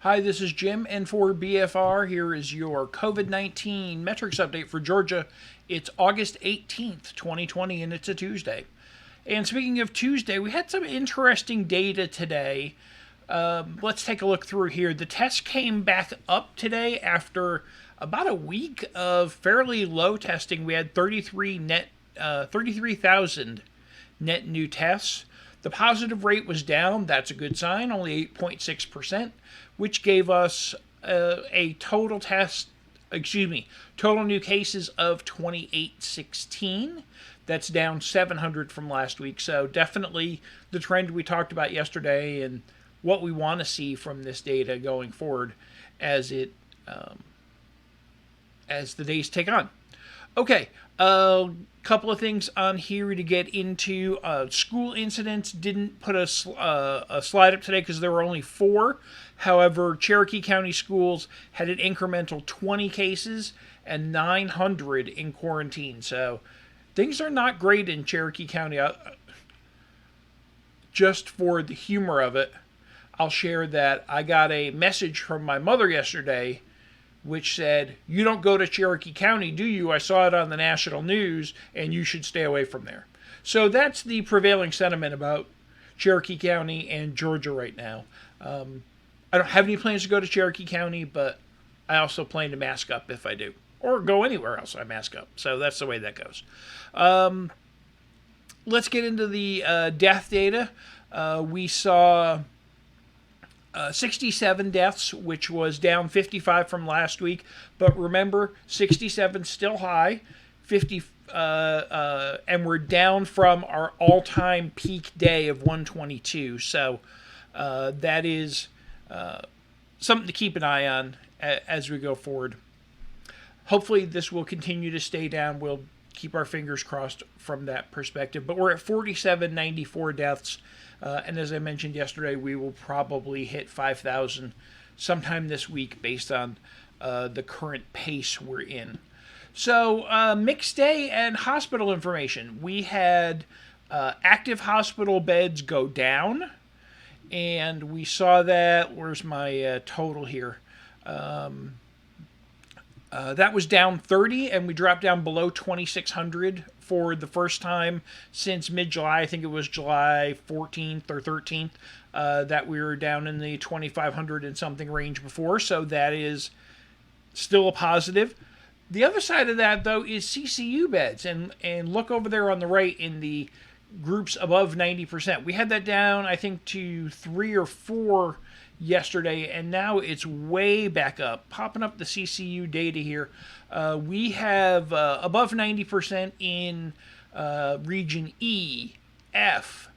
Hi, this is Jim, and for BFR, here is your COVID-19 metrics update for Georgia. It's August 18th, 2020, and it's a Tuesday. And speaking of Tuesday, we had some interesting data today. Let's take a look through here. The test came back up today after about a week of fairly low testing. We had 33,000 net new tests. The positive rate was down. That's a good sign, only 8.6%, which gave us a total total new cases of 2816. That's down 700 from last week. So definitely the trend we talked about yesterday and what we want to see from this data going forward as as the days take on. Okay, a couple of things on here to get into. School incidents didn't put a slide up today because there were only 4. However, Cherokee County schools had an incremental 20 cases and 900 in quarantine. So things are not great in Cherokee County. Just for the humor of it, I'll share that I got a message from my mother yesterday which said, "You don't go to Cherokee County, do you? I saw it on the national news, and you should stay away from there." So that's the prevailing sentiment about Cherokee County and Georgia right now. I don't have any plans to go to Cherokee County, but I also plan to mask up if I do. Or go anywhere else I mask up. So that's the way that goes. Let's get into the death data. We saw 67 deaths, which was down 55 from last week. But remember, 67 still high, and we're down from our all-time peak day of 122. So that is something to keep an eye on as we go forward. Hopefully, this will continue to stay down. We'll keep our fingers crossed from that perspective. But we're at 4794 deaths. And as I mentioned yesterday, we will probably hit 5,000 sometime this week based on the current pace we're in. So, mixed day and hospital information. We had active hospital beds go down, and we saw that. Where's my total here? That was down 30, and we dropped down below 2,600 for the first time since mid-July. I think it was July 14th or 13th that we were down in the 2,500 and something range before, so that is still a positive. The other side of that, though, is CCU beds, and look over there on the right in the groups above 90%. We had that down, I think, to 3 or 4 yesterday, and now it's way back up. Popping up the CCU data here. We have above 90% in region E, F.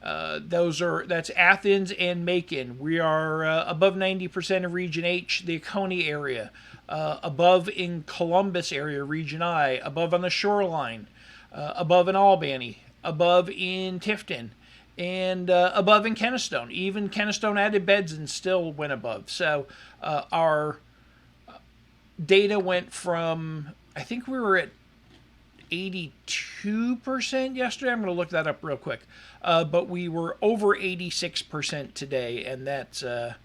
That's Athens and Macon. We are above 90% of region H, the Oconee area. Above in Columbus area, region I. Above on the shoreline. Above in Albany. Above in Tifton. And above in Kennestone. Even Kennestone added beds and still went above. So our data went from, I think we were at 82% yesterday. I'm going to look that up real quick. But we were over 86% today, and that's a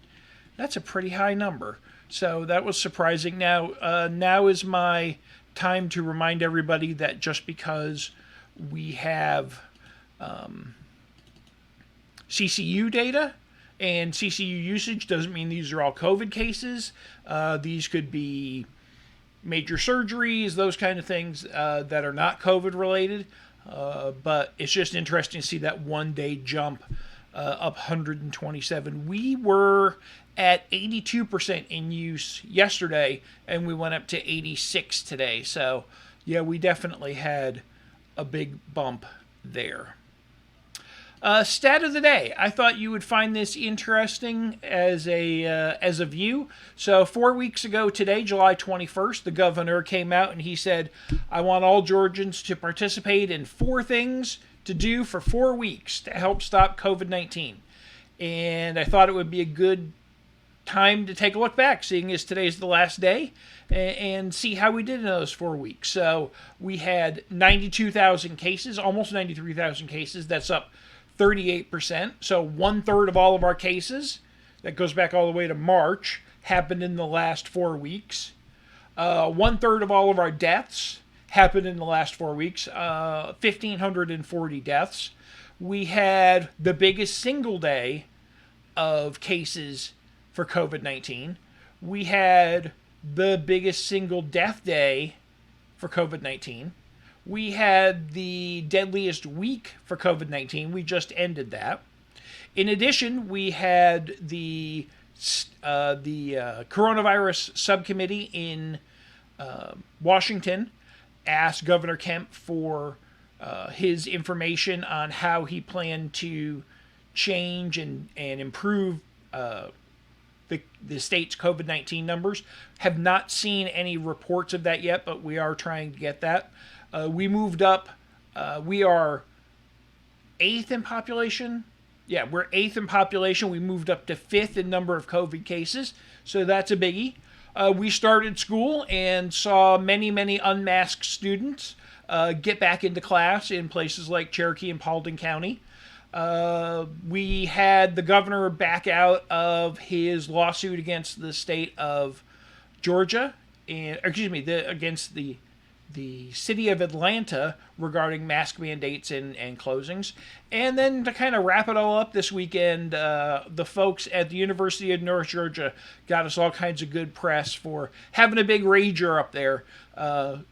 pretty high number. So that was surprising. Now is my time to remind everybody that just because we have CCU data and CCU usage doesn't mean these are all COVID cases. These could be major surgeries, those kind of things that are not COVID related. But it's just interesting to see that one-day jump up 127. We were at 82% in use yesterday, and we went up to 86 today. So, yeah, we definitely had a big bump there. Stat of the day. I thought you would find this interesting as a view. So 4 weeks ago today, July 21st, the governor came out and he said, "I want all Georgians to participate in 4 things to do for 4 weeks to help stop COVID-19. And I thought it would be a good time to take a look back, seeing as today's the last day, and see how we did in those 4 weeks. So we had 92,000 cases, almost 93,000 cases. That's up 38%. So 1/3 of all of our cases that goes back all the way to March, happened in the last 4 weeks. 1/3 of all of our deaths happened in the last 4 weeks. 1,540 deaths. We had the biggest single day of cases for COVID-19. We had the biggest single death day for COVID-19. We had the deadliest week for COVID-19. We just ended that. In addition, we had the coronavirus subcommittee in Washington ask Governor Kemp for his information on how he planned to change and improve the state's COVID-19 numbers. Have not seen any reports of that yet, but we are trying to get that. We moved up. We are 8th in population. Yeah, we're 8th in population. We moved up to 5th in number of COVID cases, so that's a biggie. We started school and saw many, many unmasked students get back into class in places like Cherokee and Paulding County. We had the governor back out of his lawsuit against the state of Georgia, against the city of Atlanta regarding mask mandates and closings. And then to kind of wrap it all up this weekend, the folks at the University of North Georgia got us all kinds of good press for having a big rager up there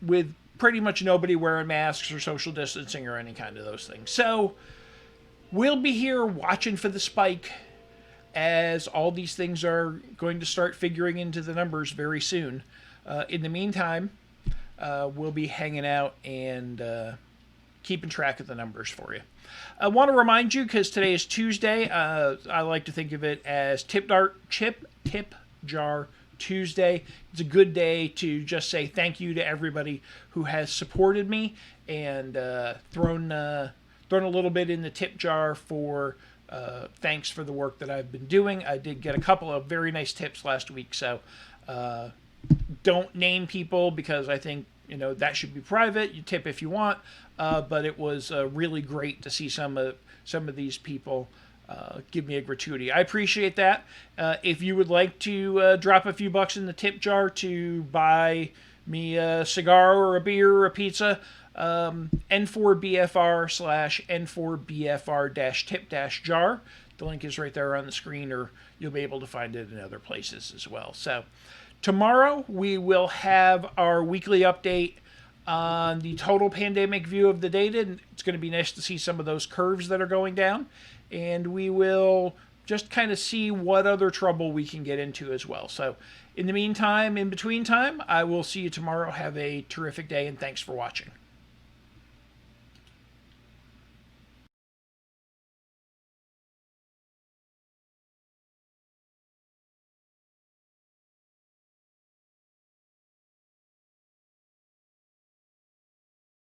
with pretty much nobody wearing masks or social distancing or any kind of those things. So we'll be here watching for the spike as all these things are going to start figuring into the numbers very soon. In the meantime, we'll be hanging out and keeping track of the numbers for you. I want to remind you, because today is Tuesday, I like to think of it as Tip Jar Tuesday. It's a good day to just say thank you to everybody who has supported me and thrown a little bit in the tip jar for thanks for the work that I've been doing. I did get a couple of very nice tips last week, so don't name people because I think that should be private. You tip if you want, but it was really great to see some of these people give me a gratuity. I appreciate that. If you would like to drop a few bucks in the tip jar to buy me a cigar or a beer or a pizza, N4BFR/N4BFR-tip-jar. The link is right there on the screen, or you'll be able to find it in other places as well. So tomorrow we will have our weekly update on the total pandemic view of the data. It's going to be nice to see some of those curves that are going down, and we will just kind of see what other trouble we can get into as well. So in the meantime, in between time, I will see you tomorrow. Have a terrific day, and thanks for watching.